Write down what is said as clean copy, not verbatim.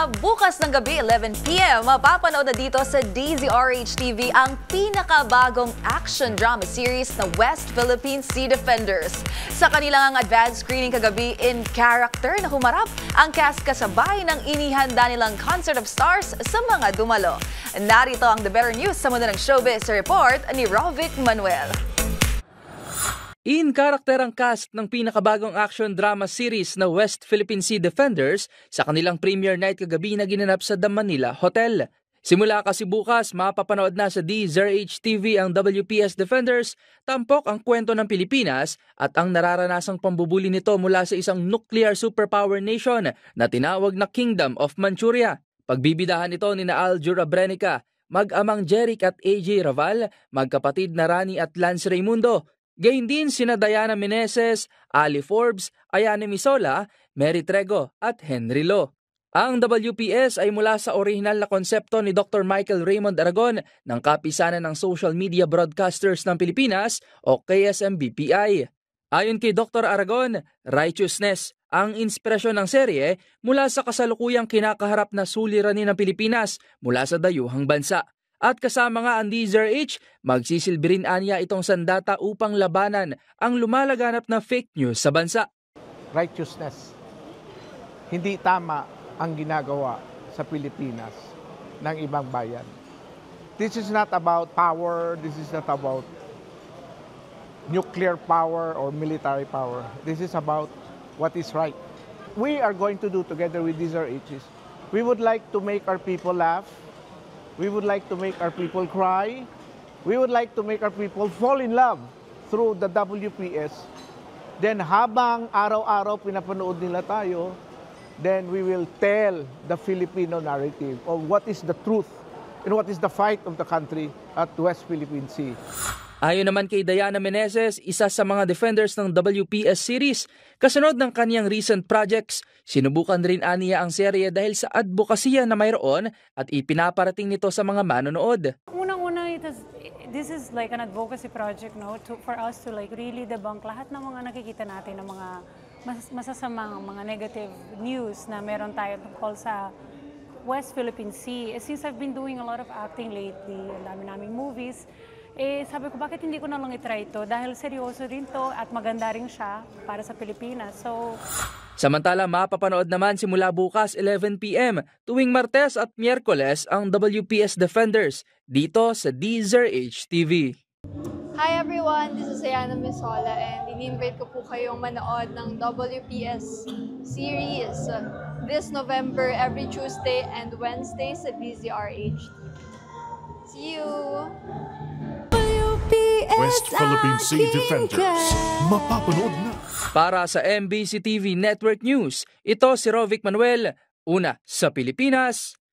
Sa bukas ng gabi, 11 p.m., mapapanood na dito sa DZRH TV ang pinakabagong action drama series na West Philippine Sea Defenders. Sa kanilang advanced screening kagabi, in character na humarap ang cast kasabay ng inihanda nilang Concert of Stars sa mga dumalo. Narito ang The Better News sa mundo ng showbiz report ni Rovic Manuel. In character ang cast ng pinakabagong action drama series na West Philippine Sea Defenders sa kanilang premiere night kagabi na ginanap sa The Manila Hotel. Simula kasi bukas, mapapanood na sa DZRH TV ang WPS Defenders, tampok ang kwento ng Pilipinas at ang nararanasang pambubuli nito mula sa isang nuclear superpower nation na tinawag na Kingdom of Manchuria. Pagbibidahan ito ni Aljur Abrenica, mag-amang Jeric at AJ Raval, magkapatid na Rani at Lance Raimundo. Gayun din sina Diana Meneses, Ali Forbes, Ayane Misola, Mary Trego at Henry Lo. Ang WPS ay mula sa orihinal na konsepto ni Dr. Michael Raymond Aragon ng Kapisanan ng Social Media Broadcasters ng Pilipinas o KSMBPI. Ayon kay Dr. Aragon, righteousness ang inspirasyon ng serye mula sa kasalukuyang kinakaharap na suliranin ng Pilipinas mula sa dayuhang bansa. At kasama nga ang DZRH, magsisilbi rin anya itong sandata upang labanan ang lumalaganap na fake news sa bansa. Righteousness. Hindi tama ang ginagawa sa Pilipinas ng ibang bayan. This is not about power, this is not about nuclear power or military power. This is about what is right. We are going to do together with DZRH, we would like to make our people laugh. We would like to make our people cry. We would like to make our people fall in love through the WPS. Then habang araw-araw pinapanood nila tayo, then we will tell the Filipino narrative of what is the truth and what is the fight of the country at West Philippine Sea. Ayon naman kay Diana Meneses, isa sa mga defenders ng WPS series, kasunod ng kaniyang recent projects, sinubukan rin aniya ang serye dahil sa advokasya na mayroon at ipinaparating nito sa mga manonood. Unang-una, this is like an advocacy project, no, for us to like really debunk lahat ng mga nakikita natin ng mga masasamang mga negative news na meron tayo tungkol sa West Philippine Sea. Since I've been doing a lot of acting lately, ang dami naming movies, sabi ko, bakit hindi ko na lang itry ito? Dahil seryoso rin to at maganda rin siya para sa Pilipinas. Samantala, mapapanood naman simula bukas 11 p.m. tuwing Martes at Miyerkules ang WPS Defenders dito sa DZRH TV. Hi everyone, this is Ayane Misola and ini-invite ko po kayong manood ng WPS series this November every Tuesday and Wednesday sa DZRH. See you! West Philippine Sea Defenders, mapapanood na. Para sa MBC TV Network News, ito si Rovic Manuel, una sa Pilipinas,